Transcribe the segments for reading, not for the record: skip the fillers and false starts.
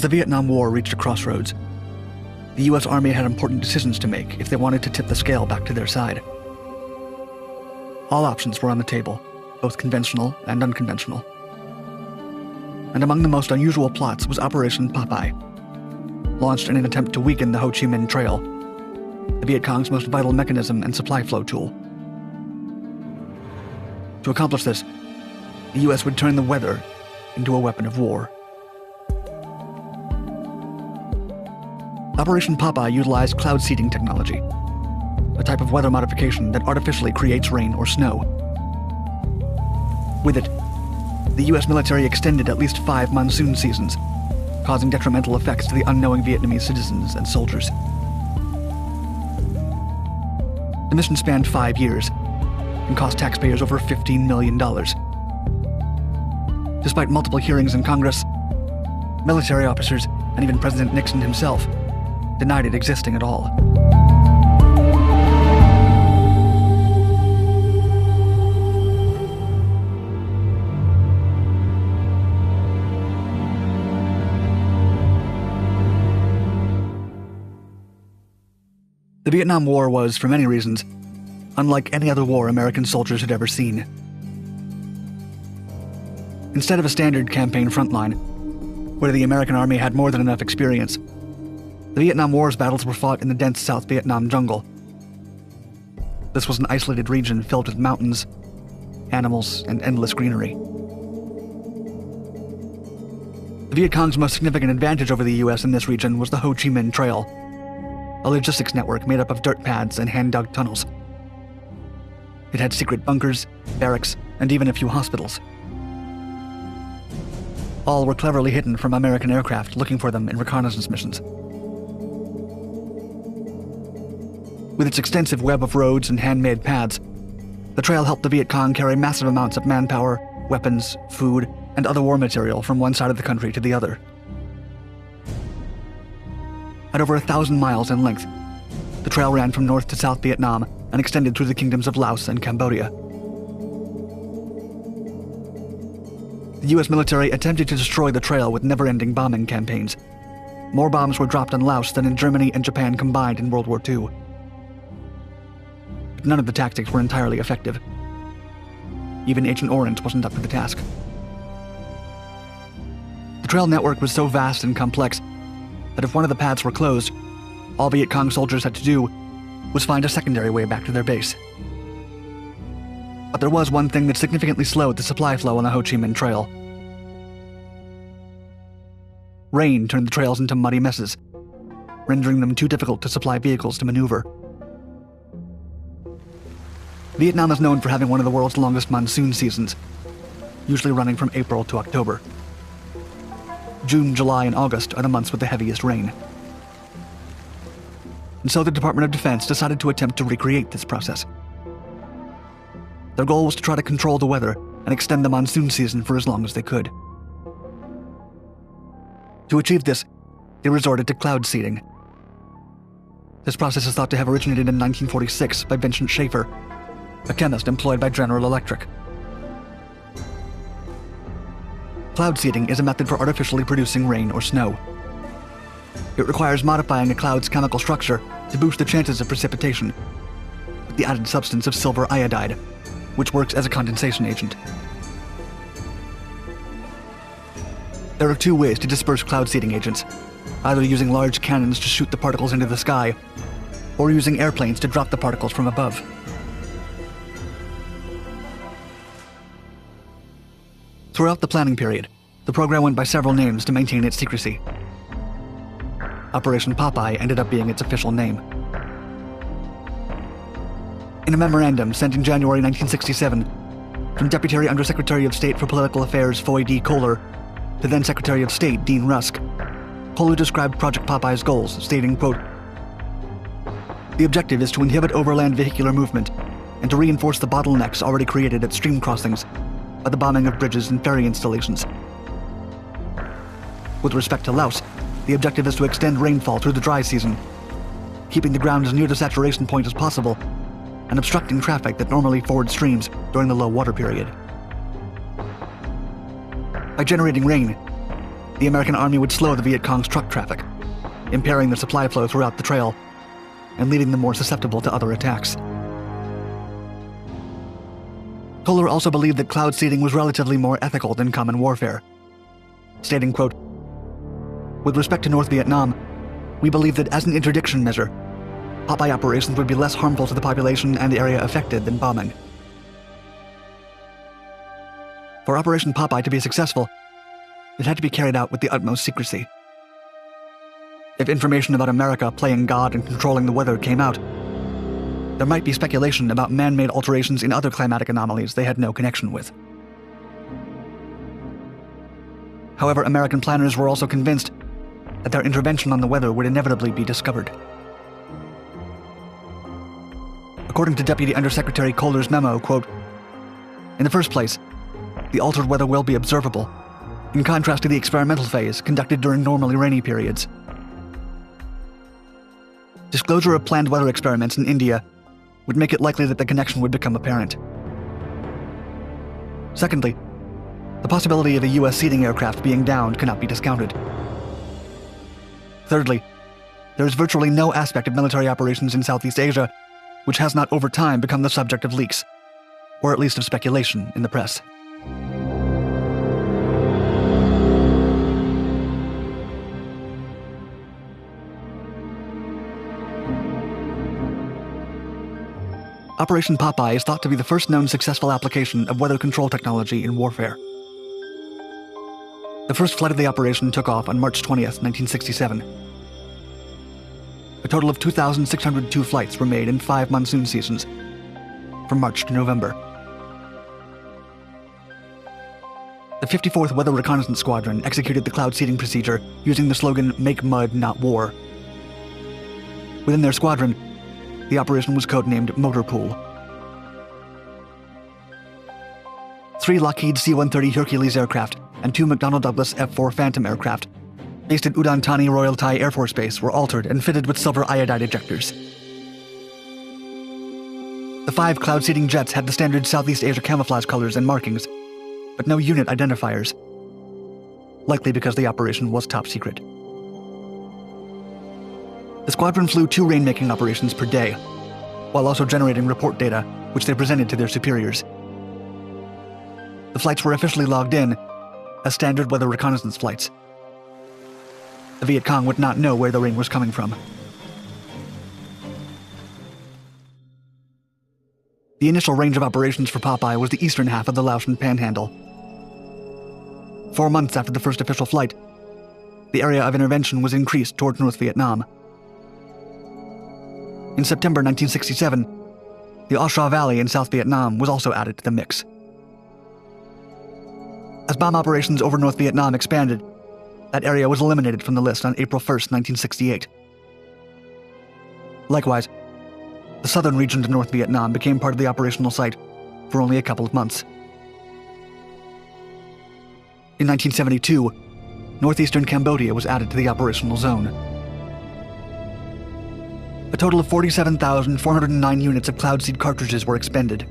As the Vietnam War reached a crossroads, the U.S. Army had important decisions to make if they wanted to tip the scale back to their side. All options were on the table, both conventional and unconventional. And among the most unusual plots was Operation Popeye, launched in an attempt to weaken the Ho Chi Minh Trail, the Viet Cong's most vital mechanism and supply flow tool. To accomplish this, the U.S. would turn the weather into a weapon of war. Operation Popeye utilized cloud seeding technology, a type of weather modification that artificially creates rain or snow. With it, the U.S. military extended at least 5 monsoon seasons, causing detrimental effects to the unknowing Vietnamese citizens and soldiers. The mission spanned 5 years and cost taxpayers over $15 million. Despite multiple hearings in Congress, military officers, and even President Nixon himself denied it existing at all. The Vietnam War was, for many reasons, unlike any other war American soldiers had ever seen. Instead of a standard campaign frontline, where the American Army had more than enough experience, the Vietnam War's battles were fought in the dense South Vietnam jungle. This was an isolated region filled with mountains, animals, and endless greenery. The Viet Cong's most significant advantage over the U.S. in this region was the Ho Chi Minh Trail, a logistics network made up of dirt pads and hand-dug tunnels. It had secret bunkers, barracks, and even a few hospitals. All were cleverly hidden from American aircraft looking for them in reconnaissance missions. With its extensive web of roads and handmade paths, the trail helped the Viet Cong carry massive amounts of manpower, weapons, food, and other war material from one side of the country to the other. At over 1,000 miles in length, the trail ran from North to South Vietnam and extended through the kingdoms of Laos and Cambodia. The U.S. military attempted to destroy the trail with never-ending bombing campaigns. More bombs were dropped on Laos than in Germany and Japan combined in World War II. But none of the tactics were entirely effective. Even Agent Orange wasn't up to the task. The trail network was so vast and complex that if one of the paths were closed, all Viet Cong soldiers had to do was find a secondary way back to their base. But there was one thing that significantly slowed the supply flow on the Ho Chi Minh Trail. Rain turned the trails into muddy messes, rendering them too difficult to supply vehicles to maneuver. Vietnam is known for having one of the world's longest monsoon seasons, usually running from April to October. June, July, and August are the months with the heaviest rain. And so the Department of Defense decided to attempt to recreate this process. Their goal was to try to control the weather and extend the monsoon season for as long as they could. To achieve this, they resorted to cloud seeding. This process is thought to have originated in 1946 by Vincent Schaefer, a chemist employed by General Electric. Cloud seeding is a method for artificially producing rain or snow. It requires modifying a cloud's chemical structure to boost the chances of precipitation with the added substance of silver iodide, which works as a condensation agent. There are 2 ways to disperse cloud seeding agents, either using large cannons to shoot the particles into the sky, or using airplanes to drop the particles from above. Throughout the planning period, the program went by several names to maintain its secrecy. Operation Popeye ended up being its official name. In a memorandum sent in January 1967 from Deputy Undersecretary of State for Political Affairs Foy D. Kohler to then Secretary of State Dean Rusk, Kohler described Project Popeye's goals, stating, quote, "The objective is to inhibit overland vehicular movement and to reinforce the bottlenecks already created at stream crossings by the bombing of bridges and ferry installations. With respect to Laos, the objective is to extend rainfall through the dry season, keeping the ground as near the saturation point as possible and obstructing traffic that normally forwards streams during the low water period. By generating rain, the American Army would slow the Viet Cong's truck traffic, impairing the supply flow throughout the trail and leaving them more susceptible to other attacks. Kohler also believed that cloud seeding was relatively more ethical than common warfare, stating, quote, "With respect to North Vietnam, we believe that as an interdiction measure, Popeye operations would be less harmful to the population and area affected than bombing. For Operation Popeye to be successful, it had to be carried out with the utmost secrecy. If information about America playing God and controlling the weather came out, there might be speculation about man-made alterations in other climatic anomalies they had no connection with." However, American planners were also convinced that their intervention on the weather would inevitably be discovered. According to Deputy Undersecretary Kohler's memo, quote, "In the first place, the altered weather will be observable, in contrast to the experimental phase conducted during normally rainy periods. Disclosure of planned weather experiments in India would make it likely that the connection would become apparent. Secondly, the possibility of a U.S. seeding aircraft being downed cannot be discounted. Thirdly, there is virtually no aspect of military operations in Southeast Asia which has not over time become the subject of leaks, or at least of speculation in the press." Operation Popeye is thought to be the first known successful application of weather control technology in warfare. The first flight of the operation took off on March 20th, 1967. A total of 2,602 flights were made in 5 monsoon seasons, from March to November. The 54th Weather Reconnaissance Squadron executed the cloud seeding procedure using the slogan, "Make mud, not war." Within their squadron, the operation was codenamed Motor Pool. 3 Lockheed C-130 Hercules aircraft and 2 McDonnell Douglas F-4 Phantom aircraft, based at Udon Thani Royal Thai Air Force Base, were altered and fitted with silver iodide ejectors. The 5 cloud seeding jets had the standard Southeast Asia camouflage colors and markings, but no unit identifiers, likely because the operation was top secret. The squadron flew 2 rainmaking operations per day, while also generating report data, which they presented to their superiors. The flights were officially logged in as standard weather reconnaissance flights. The Viet Cong would not know where the rain was coming from. The initial range of operations for Popeye was the eastern half of the Laotian Panhandle. 4 months after the first official flight, the area of intervention was increased toward North Vietnam. In September 1967, the Ao Sha Valley in South Vietnam was also added to the mix. As bomb operations over North Vietnam expanded, that area was eliminated from the list on April 1st, 1968. Likewise, the southern region to North Vietnam became part of the operational site for only a couple of months. In 1972, northeastern Cambodia was added to the operational zone. A total of 47,409 units of cloud seed cartridges were expended.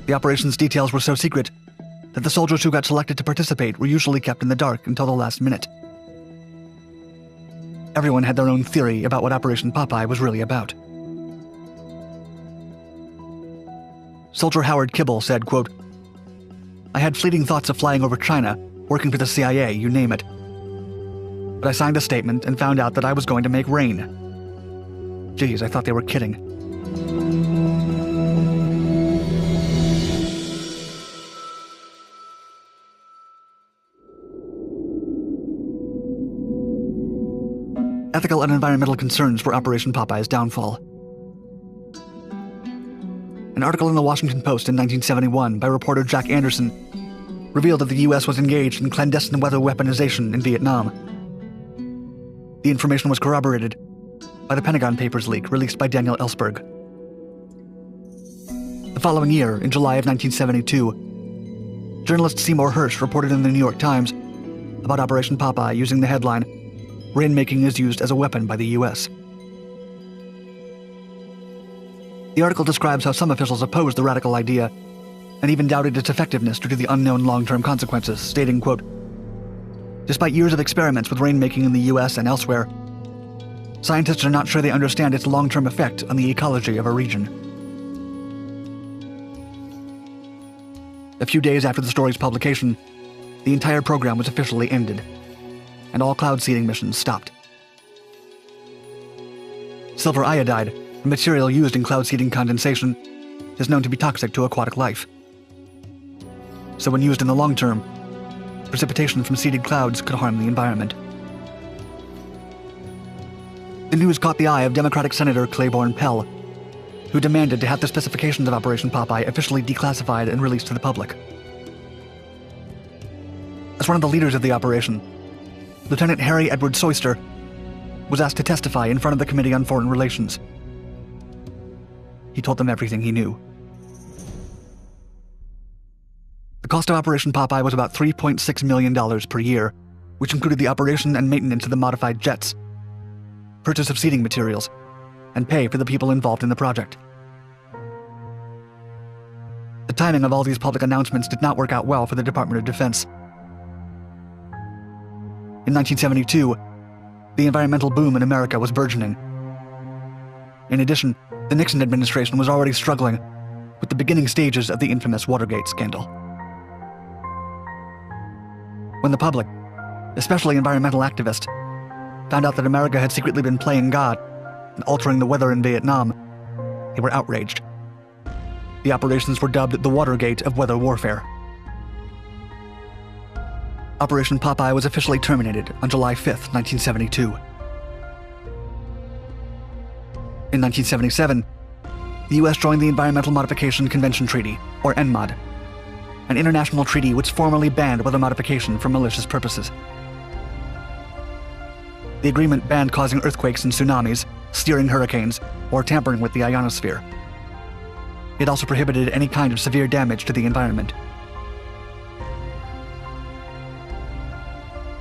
The operation's details were so secret that the soldiers who got selected to participate were usually kept in the dark until the last minute. Everyone had their own theory about what Operation Popeye was really about. Soldier Howard Kibble said, quote, "I had fleeting thoughts of flying over China, working for the CIA, you name it. But I signed a statement and found out that I was going to make rain. Geez, I thought they were kidding." Ethical and environmental concerns were Operation Popeye's downfall. An article in the Washington Post in 1971 by reporter Jack Anderson revealed that the U.S. was engaged in clandestine weather weaponization in Vietnam. The information was corroborated by the Pentagon Papers leak released by Daniel Ellsberg. The following year, in July of 1972, journalist Seymour Hersh reported in the New York Times about Operation Popeye using the headline, "Rainmaking is used as a weapon by the U.S." The article describes how some officials opposed the radical idea and even doubted its effectiveness due to the unknown long-term consequences, stating, quote, Despite years of experiments with rainmaking in the US and elsewhere, scientists are not sure they understand its long-term effect on the ecology of a region. A few days after the story's publication, the entire program was officially ended, and all cloud seeding missions stopped. Silver iodide, a material used in cloud seeding condensation, is known to be toxic to aquatic life. So when used in the long term, precipitation from seeded clouds could harm the environment. The news caught the eye of Democratic Senator Claiborne Pell, who demanded to have the specifications of Operation Popeye officially declassified and released to the public. As one of the leaders of the operation, Lieutenant Harry Edward Soyster was asked to testify in front of the Committee on Foreign Relations. He told them everything he knew. The cost of Operation Popeye was about $3.6 million per year, which included the operation and maintenance of the modified jets, purchase of seeding materials, and pay for the people involved in the project. The timing of all these public announcements did not work out well for the Department of Defense. In 1972, the environmental boom in America was burgeoning. In addition, the Nixon administration was already struggling with the beginning stages of the infamous Watergate scandal. When the public, especially environmental activists, found out that America had secretly been playing God and altering the weather in Vietnam, they were outraged. The operations were dubbed the Watergate of weather warfare. Operation Popeye was officially terminated on July 5, 1972. In 1977, the U.S. joined the Environmental Modification Convention Treaty, or ENMOD, an international treaty which formally banned weather modification for malicious purposes. The agreement banned causing earthquakes and tsunamis, steering hurricanes, or tampering with the ionosphere. It also prohibited any kind of severe damage to the environment.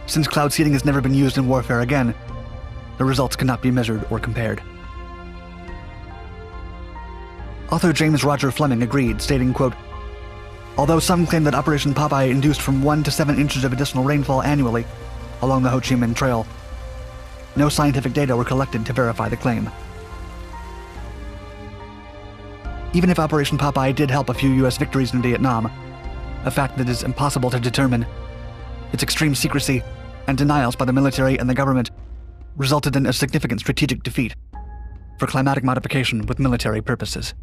Since cloud seeding has never been used in warfare again, the results cannot be measured or compared. Author James Roger Fleming agreed, stating, quote, "Although some claim that Operation Popeye induced from 1 to 7 inches of additional rainfall annually along the Ho Chi Minh Trail, no scientific data were collected to verify the claim." Even if Operation Popeye did help a few U.S. victories in Vietnam, a fact that is impossible to determine, its extreme secrecy and denials by the military and the government resulted in a significant strategic defeat for climatic modification with military purposes.